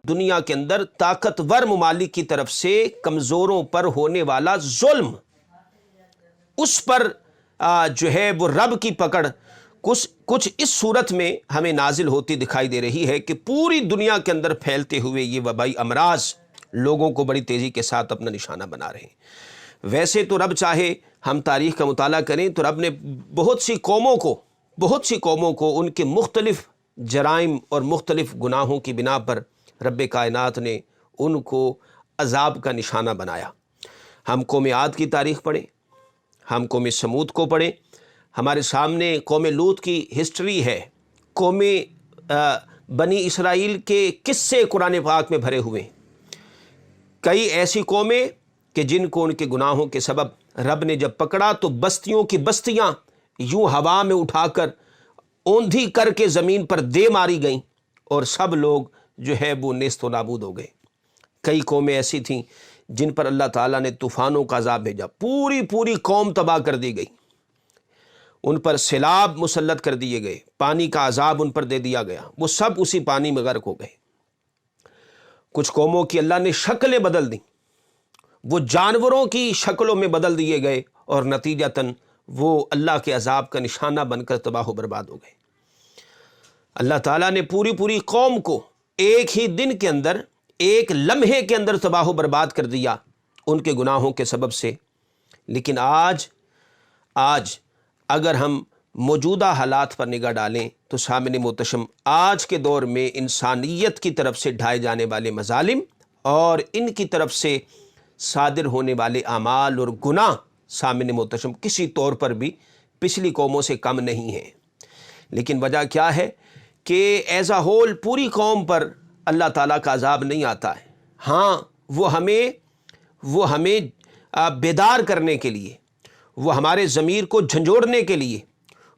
دنیا کے اندر طاقتور ممالک کی طرف سے کمزوروں پر ہونے والا ظلم، اس پر جو ہے وہ رب کی پکڑ کچھ اس صورت میں ہمیں نازل ہوتی دکھائی دے رہی ہے کہ پوری دنیا کے اندر پھیلتے ہوئے یہ وبائی امراض لوگوں کو بڑی تیزی کے ساتھ اپنا نشانہ بنا رہے ہیں۔ ویسے تو رب چاہے ہم تاریخ کا مطالعہ کریں تو رب نے بہت سی قوموں کو ان کے مختلف جرائم اور مختلف گناہوں کی بنا پر رب کائنات نے ان کو عذاب کا نشانہ بنایا۔ ہم قوم عاد کی تاریخ پڑھیں، ہم قوم سمود کو پڑھیں، ہمارے سامنے قوم لوط کی ہسٹری ہے، قوم بنی اسرائیل کے قصے قرآن پاک میں بھرے ہوئے ہیں۔ کئی ایسی قومیں کہ جن کو ان کے گناہوں کے سبب رب نے جب پکڑا تو بستیوں کی بستیاں یوں ہوا میں اٹھا کر اوندھی کر کے زمین پر دے ماری گئیں اور سب لوگ جو ہے وہ نیست و نابود ہو گئے۔ کئی قومیں ایسی تھیں جن پر اللہ تعالیٰ نے طوفانوں کا عذاب بھیجا، پوری قوم تباہ کر دی گئی، ان پر سیلاب مسلط کر دیے گئے، پانی کا عذاب ان پر دے دیا گیا، وہ سب اسی پانی میں غرق ہو گئے۔ کچھ قوموں کی اللہ نے شکلیں بدل دیں، وہ جانوروں کی شکلوں میں بدل دیے گئے اور نتیجتاً وہ اللہ کے عذاب کا نشانہ بن کر تباہ و برباد ہو گئے۔ اللہ تعالیٰ نے پوری قوم کو ایک ہی دن کے اندر، ایک لمحے کے اندر تباہ و برباد کر دیا ان کے گناہوں کے سبب سے۔ لیکن آج اگر ہم موجودہ حالات پر نگاہ ڈالیں تو سامعین محتشم، آج کے دور میں انسانیت کی طرف سے ڈھائے جانے والے مظالم اور ان کی طرف سے صادر ہونے والے اعمال اور گناہ سامعین محتشم کسی طور پر بھی پچھلی قوموں سے کم نہیں ہیں۔ لیکن وجہ کیا ہے کہ ایز اے ہول پوری قوم پر اللہ تعالیٰ کا عذاب نہیں آتا ہے۔ ہاں، وہ ہمیں بیدار کرنے کے لیے، وہ ہمارے ضمیر کو جھنجھوڑنے کے لیے،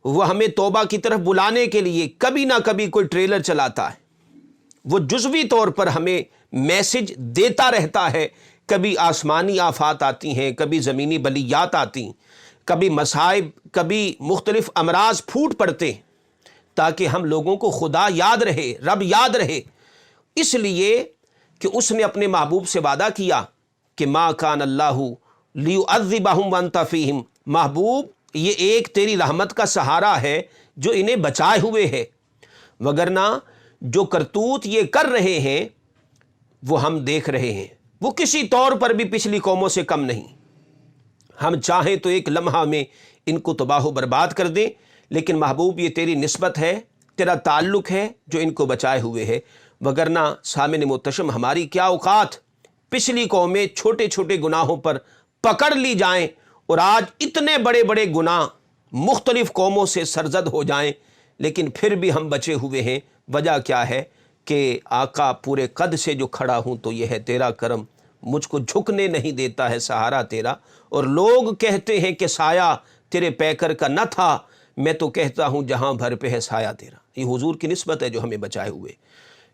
وہ ہمیں توبہ کی طرف بلانے کے لیے کبھی نہ کبھی کوئی ٹریلر چلاتا ہے، وہ جزوی طور پر ہمیں میسج دیتا رہتا ہے۔ کبھی آسمانی آفات آتی ہیں، کبھی زمینی بلیات آتی ہیں، کبھی مصائب، کبھی مختلف امراض پھوٹ پڑتے ہیں تاکہ ہم لوگوں کو خدا یاد رہے، رب یاد رہے، اس لیے کہ اس نے اپنے محبوب سے وعدہ کیا کہ ما کان اللہ لیعذبہم وانت فیہم، محبوب یہ ایک تیری رحمت کا سہارا ہے جو انہیں بچائے ہوئے ہے، وگرنہ جو کرتوت یہ کر رہے ہیں وہ ہم دیکھ رہے ہیں، وہ کسی طور پر بھی پچھلی قوموں سے کم نہیں۔ ہم چاہیں تو ایک لمحہ میں ان کو تباہ و برباد کر دیں، لیکن محبوب یہ تیری نسبت ہے، تیرا تعلق ہے جو ان کو بچائے ہوئے ہے، وگرنہ سامعین محتشم ہماری کیا اوقات پچھلی قومیں چھوٹے گناہوں پر پکڑ لی جائیں اور آج اتنے بڑے گناہ مختلف قوموں سے سرزد ہو جائیں، لیکن پھر بھی ہم بچے ہوئے ہیں۔ وجہ کیا ہے کہ آقا پورے قد سے جو کھڑا ہوں تو یہ ہے تیرا کرم، مجھ کو جھکنے نہیں دیتا ہے سہارا تیرا، اور لوگ کہتے ہیں کہ سایہ تیرے پیکر کا نہ تھا، میں تو کہتا ہوں جہاں بھر پہ ہے سایہ تیرا۔ یہ حضور کی نسبت ہے جو ہمیں بچائے ہوئے۔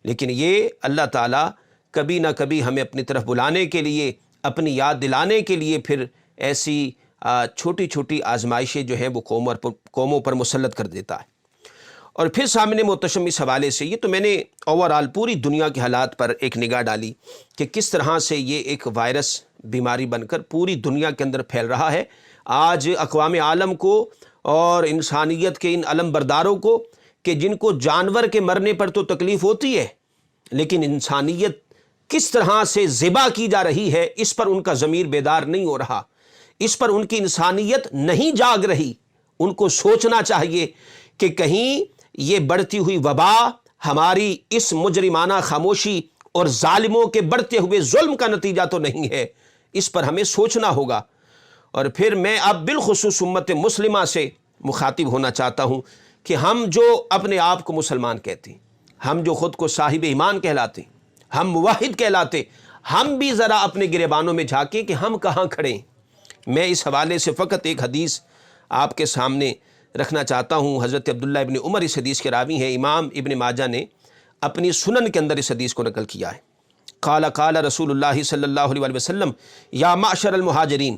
لیکن یہ اللہ تعالیٰ کبھی نہ کبھی ہمیں اپنی طرف بلانے کے لیے، اپنی یاد دلانے کے لیے پھر ایسی چھوٹی آزمائشیں جو ہیں وہ قوموں پر مسلط کر دیتا ہے۔ اور پھر سامعین محتشم اس حوالے سے یہ تو میں نے اوورآل پوری دنیا کے حالات پر ایک نگاہ ڈالی کہ کس طرح سے یہ ایک وائرس بیماری بن کر پوری دنیا کے اندر پھیل رہا ہے۔ آج اقوام عالم کو اور انسانیت کے ان علم برداروں کو کہ جن کو جانور کے مرنے پر تو تکلیف ہوتی ہے، لیکن انسانیت کس طرح سے ذبح کی جا رہی ہے اس پر ان کا ضمیر بیدار نہیں ہو رہا، اس پر ان کی انسانیت نہیں جاگ رہی۔ ان کو سوچنا چاہیے کہ کہیں یہ بڑھتی ہوئی وبا ہماری اس مجرمانہ خاموشی اور ظالموں کے بڑھتے ہوئے ظلم کا نتیجہ تو نہیں ہے، اس پر ہمیں سوچنا ہوگا۔ اور پھر میں اب بالخصوص امت مسلمہ سے مخاطب ہونا چاہتا ہوں کہ ہم جو اپنے آپ کو مسلمان کہتے ہیں، ہم جو خود کو صاحب ایمان کہلاتے ہیں، ہم موحد کہلاتے، ہم بھی ذرا اپنے گریبانوں میں جھانکیں کہ ہم کہاں کھڑے ہیں۔ میں اس حوالے سے فقط ایک حدیث آپ کے سامنے رکھنا چاہتا ہوں۔ حضرت عبداللہ ابن عمر اس حدیث کے راوی ہیں، امام ابن ماجہ نے اپنی سنن کے اندر اس حدیث کو نقل کیا ہے۔ قال رسول اللہ صلی اللہ علیہ وسلم یا معشر المہاجرین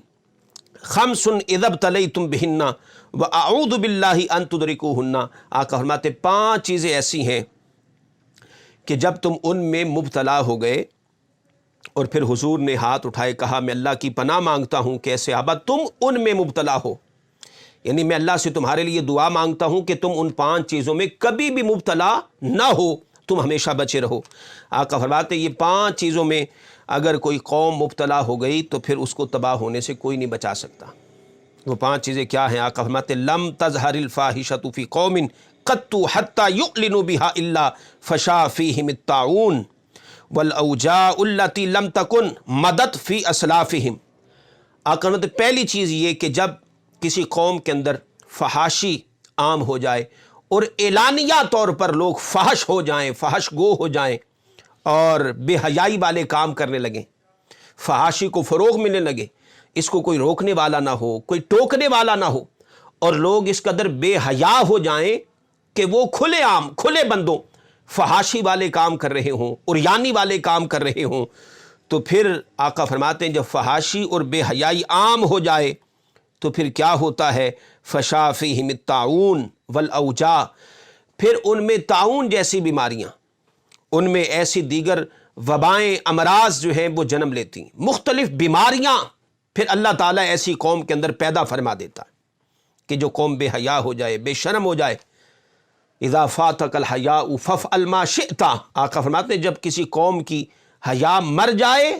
خمس اذا ابتلیتم بہن واعوذ باللہ ان تدرکوہن، آقا فرماتے 5 چیزیں ایسی ہیں کہ جب تم ان میں مبتلا ہو گئے اور پھر حضور نے ہاتھ اٹھائے کہا میں اللہ کی پناہ مانگتا ہوں کہ اے صحابہ تم ان میں مبتلا ہو، یعنی میں اللہ سے تمہارے لیے دعا مانگتا ہوں کہ تم ان 5 چیزوں میں کبھی بھی مبتلا نہ ہو، تم ہمیشہ بچے رہو۔ آقا فرماتے یہ 5 چیزوں میں اگر کوئی قوم مبتلا ہو گئی تو پھر اس کو تباہ ہونے سے کوئی نہیں بچا سکتا۔ وہ 5 چیزیں کیا ہیں؟ آقا فرماتے لم تظہر الفاحشۃ فی قوم قط حتی یعلنوا بها الا فشا فیہم الطاعون والاوجاع التی لم تکن مدت فی اسلافہم۔ آقا فرماتے پہلی چیز یہ کہ جب کسی قوم کے اندر فحاشی عام ہو جائے اور اعلانیہ طور پر لوگ فحش ہو جائیں، فحش گو ہو جائیں اور بے حیائی والے کام کرنے لگیں، فحاشی کو فروغ ملنے لگے، اس کو کوئی روکنے والا نہ ہو، کوئی ٹوکنے والا نہ ہو، اور لوگ اس قدر بے حیا ہو جائیں کہ وہ کھلے عام کھلے بندوں فحاشی والے کام کر رہے ہوں، عریانی والے کام کر رہے ہوں، تو پھر آقا فرماتے ہیں جب فحاشی اور بے حیائی عام ہو جائے تو پھر کیا ہوتا ہے؟ فشا فیہم الطاعون والاوجاع، پھر ان میں طاعون جیسی بیماریاں، ان میں ایسی دیگر وبائیں امراض جو ہیں وہ جنم لیتی ہیں، مختلف بیماریاں پھر اللہ تعالیٰ ایسی قوم کے اندر پیدا فرما دیتا ہے کہ جو قوم بے حیا ہو جائے، بے شرم ہو جائے۔ اذا فاتک الحیاء فافعل ما شئت، آقا فرماتے ہیں جب کسی قوم کی حیا مر جائے،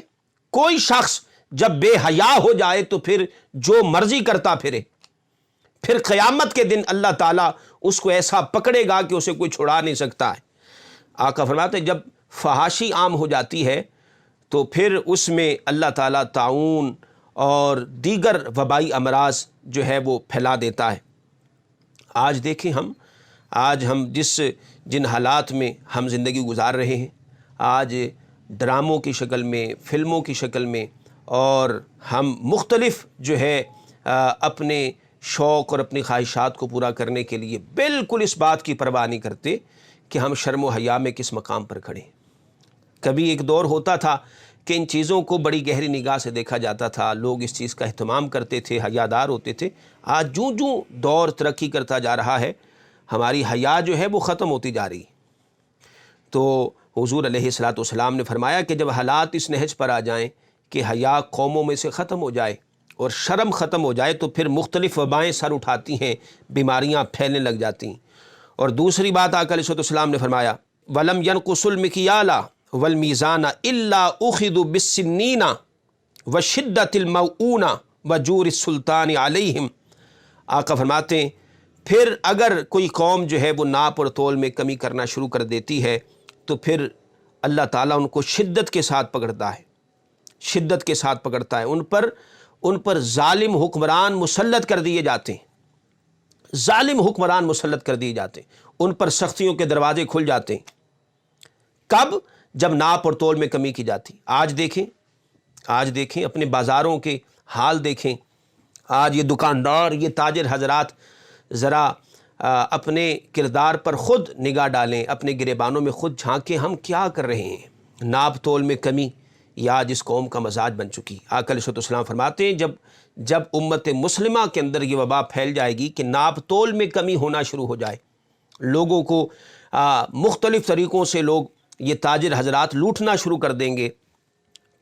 کوئی شخص جب بے حیا ہو جائے تو پھر جو مرضی کرتا پھرے، پھر قیامت کے دن اللہ تعالیٰ اس کو ایسا پکڑے گا کہ اسے کوئی چھڑا نہیں سکتا ہے۔ آقا فرماتے ہیں جب فحاشی عام ہو جاتی ہے تو پھر اس میں اللہ تعالیٰ طاعون اور دیگر وبائی امراض جو ہے وہ پھیلا دیتا ہے۔ آج دیکھیں آج ہم جن حالات میں ہم زندگی گزار رہے ہیں، آج ڈراموں کی شکل میں، فلموں کی شکل میں، اور ہم مختلف جو ہے اپنے شوق اور اپنی خواہشات کو پورا کرنے کے لیے بالکل اس بات کی پرواہ نہیں کرتے کہ ہم شرم و حیا میں کس مقام پر کھڑے ہیں۔ کبھی ایک دور ہوتا تھا کہ ان چیزوں کو بڑی گہری نگاہ سے دیکھا جاتا تھا، لوگ اس چیز کا اہتمام کرتے تھے، حیادار ہوتے تھے۔ آج جوں جوں دور ترقی کرتا جا رہا ہے ہماری حیا جو ہے وہ ختم ہوتی جا رہی۔ تو حضور علیہ الصلوۃ والسلام نے فرمایا کہ جب حالات اس نہج پر آ جائیں کہ حیا قوموں میں سے ختم ہو جائے اور شرم ختم ہو جائے تو پھر مختلف وبائیں سر اٹھاتی ہیں، بیماریاں پھیلنے لگ جاتی ہیں۔ اور دوسری بات آقا علیہ الصلوۃ والسلام نے فرمایا وَلَمْ يَنْقُصُوا الْمِكْيَالَ وَالْمِيزَانَ إِلَّا أُخِذُوا بِالسِّنِّينَ وَشِدَّةِ الْمَوْعُونَ وَجُورِ السُّلْطَانِ عَلَيْهِمْ۔ آقا فرماتے ہیں پھر اگر کوئی قوم جو ہے وہ ناپ اور تول میں کمی کرنا شروع کر دیتی ہے تو پھر اللہ تعالیٰ ان کو شدت کے ساتھ پکڑتا ہے، شدت کے ساتھ پکڑتا ہے، ان پر ظالم حکمران مسلط کر دیے جاتے ہیں، ظالم حکمران مسلط کر دیے جاتے ہیں، ان پر سختیوں کے دروازے کھل جاتے ہیں۔ کب؟ جب ناپ اور تول میں کمی کی جاتی۔ آج دیکھیں اپنے بازاروں کے حال دیکھیں، آج یہ دکاندار، یہ تاجر حضرات ذرا اپنے کردار پر خود نگاہ ڈالیں، اپنے گریبانوں میں خود جھانکیں، ہم کیا کر رہے ہیں؟ ناپ تول میں کمی یہ آج اس قوم کا مزاج بن چکی۔ آقا علیہ السلام فرماتے ہیں جب امت مسلمہ کے اندر یہ وبا پھیل جائے گی کہ ناپ تول میں کمی ہونا شروع ہو جائے، لوگوں کو مختلف طریقوں سے لوگ یہ تاجر حضرات لوٹنا شروع کر دیں گے،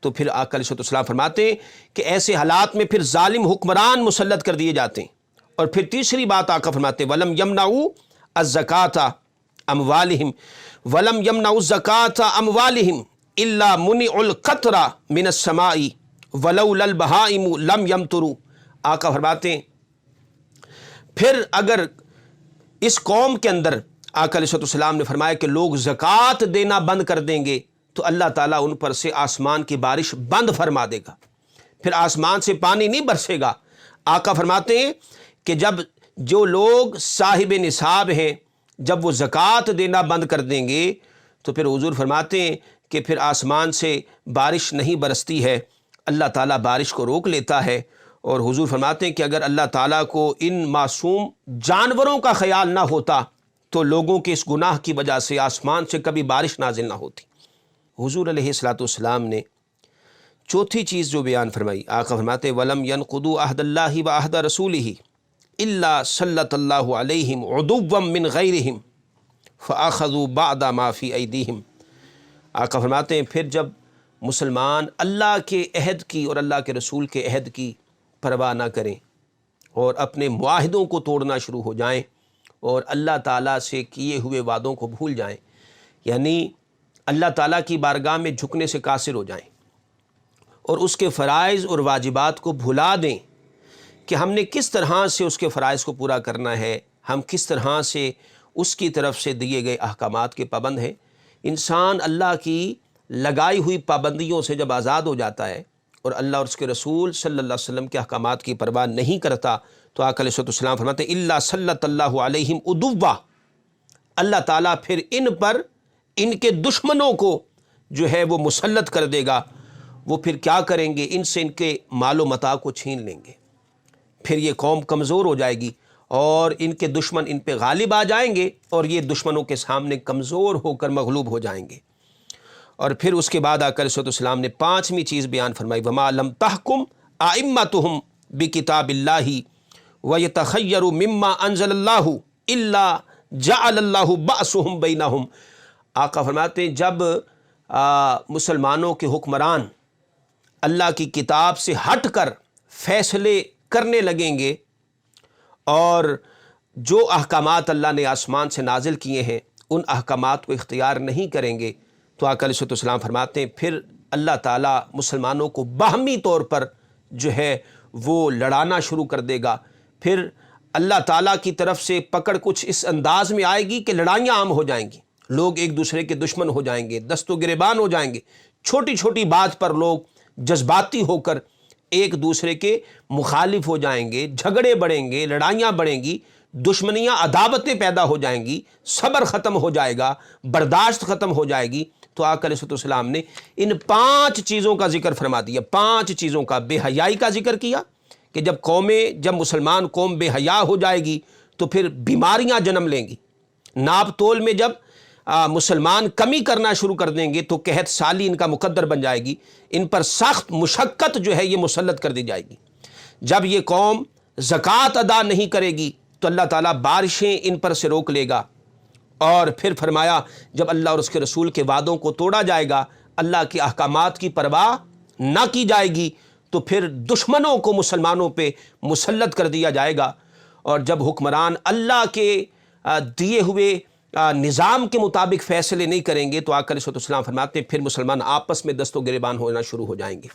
تو پھر آقا علیہ السلام فرماتے ہیں کہ ایسے حالات میں پھر ظالم حکمران مسلط کر دیے جاتے ہیں۔ اور پھر تیسری بات آقا فرماتے ہیں وَلَمْ يَمْنَعُوا الزَّكَاةَ أَمْوَالِهِمْ وَلَمْ يَمْنَعُوا الزَّكَاةَ أَمْوَالِهِمْ إِلَّا مُنِعُوا الْقَطْرَ مِنَ السَّمَاءِ وَلَوْلَا الْبَهَائِمُ لَمْ يَمْطُرُوا۔ آقا فرماتے ہیں پھر اگر اس قوم کے اندر آقا علیہ السلام نے فرمایا کہ لوگ زکوٰۃ دینا بند کر دیں گے تو اللہ تعالیٰ ان پر سے آسمان کی بارش بند فرما دے گا، پھر آسمان سے پانی نہیں برسے گا۔ آقا فرماتے ہیں کہ جب جو لوگ صاحب نصاب ہیں جب وہ زکوٰۃ دینا بند کر دیں گے تو پھر حضور فرماتے ہیں کہ پھر آسمان سے بارش نہیں برستی ہے، اللہ تعالیٰ بارش کو روک لیتا ہے۔ اور حضور فرماتے ہیں کہ اگر اللہ تعالیٰ کو ان معصوم جانوروں کا خیال نہ ہوتا تو لوگوں کے اس گناہ کی وجہ سے آسمان سے کبھی بارش نازل نہ ہوتی۔ حضور علیہ الصلوۃ والسلام نے چوتھی چیز جو بیان فرمائی، آقا فرماتے وَلَمْ يَنْقُضُوا عَهْدَ اللَّهِ وَعَهْدَ رَسُولِهِ إِلَّا سَلَّطَ اللَّهُ عَلَيْهِمْ عُدُوًّا مِّنْ غَيْرِهِمْ فَأَخَذُوا بَعْضَ مَا فِي أَيْدِيهِمْ آقا فرماتے ہیں پھر جب مسلمان اللہ کے عہد کی اور اللہ کے رسول کے عہد کی پرواہ نہ کریں اور اپنے معاہدوں کو توڑنا شروع ہو جائیں اور اللہ تعالیٰ سے کیے ہوئے وعدوں کو بھول جائیں، یعنی اللہ تعالیٰ کی بارگاہ میں جھکنے سے قاصر ہو جائیں اور اس کے فرائض اور واجبات کو بھلا دیں کہ ہم نے کس طرح سے اس کے فرائض کو پورا کرنا ہے، ہم کس طرح سے اس کی طرف سے دیے گئے احکامات کے پابند ہیں۔ انسان اللہ کی لگائی ہوئی پابندیوں سے جب آزاد ہو جاتا ہے اور اللہ اور اس کے رسول صلی اللہ علیہ وسلم کے احکامات کی پرواہ نہیں کرتا تو آقا علیہ السلام فرماتے ہیں الا صلت اللہ علیہم عدوا، اللہ تعالیٰ پھر ان پر ان کے دشمنوں کو جو ہے وہ مسلط کر دے گا۔ وہ پھر کیا کریں گے؟ ان سے ان کے مال و متاع کو چھین لیں گے، پھر یہ قوم کمزور ہو جائے گی اور ان کے دشمن ان پہ غالب آ جائیں گے اور یہ دشمنوں کے سامنے کمزور ہو کر مغلوب ہو جائیں گے۔ اور پھر اس کے بعد آقا علیہ السلام نے پانچویں چیز بیان فرمائی وما لم تحکم ائمتہم بکتاب اللہ ویتخیروا مما انزل اللہ الا جعل اللہ بأسہم بینہم۔ آقا فرماتے ہیں جب مسلمانوں کے حکمران اللہ کی کتاب سے ہٹ کر فیصلے کرنے لگیں گے اور جو احکامات اللہ نے آسمان سے نازل کیے ہیں ان احکامات کو اختیار نہیں کریں گے تو آقا علیہ السلام فرماتے ہیں پھر اللہ تعالیٰ مسلمانوں کو باہمی طور پر جو ہے وہ لڑانا شروع کر دے گا۔ پھر اللہ تعالیٰ کی طرف سے پکڑ کچھ اس انداز میں آئے گی کہ لڑائیاں عام ہو جائیں گی، لوگ ایک دوسرے کے دشمن ہو جائیں گے، دست و گریبان ہو جائیں گے، چھوٹی چھوٹی بات پر لوگ جذباتی ہو کر ایک دوسرے کے مخالف ہو جائیں گے، جھگڑے بڑھیں گے، لڑائیاں بڑھیں گی، دشمنیاں عداوتیں پیدا ہو جائیں گی، صبر ختم ہو جائے گا، برداشت ختم ہو جائے گی۔ تو آقا علیہ السلام نے ان 5 چیزوں کا ذکر فرما دیا، 5 چیزوں کا۔ بے حیائی کا ذکر کیا کہ جب مسلمان قوم بے حیا ہو جائے گی تو پھر بیماریاں جنم لیں گی۔ ناپ تول میں جب مسلمان کمی کرنا شروع کر دیں گے تو قحط سالی ان کا مقدر بن جائے گی، ان پر سخت مشقت جو ہے یہ مسلط کر دی جائے گی۔ جب یہ قوم زکوٰۃ ادا نہیں کرے گی تو اللہ تعالیٰ بارشیں ان پر سے روک لے گا۔ اور پھر فرمایا جب اللہ اور اس کے رسول کے وعدوں کو توڑا جائے گا، اللہ کے احکامات کی پرواہ نہ کی جائے گی تو پھر دشمنوں کو مسلمانوں پہ مسلط کر دیا جائے گا۔ اور جب حکمران اللہ کے دیے ہوئے نظام کے مطابق فیصلے نہیں کریں گے تو آقا علیہ السلام فرماتے ہیں پھر مسلمان آپس میں دست و گریبان ہونا شروع ہو جائیں گے۔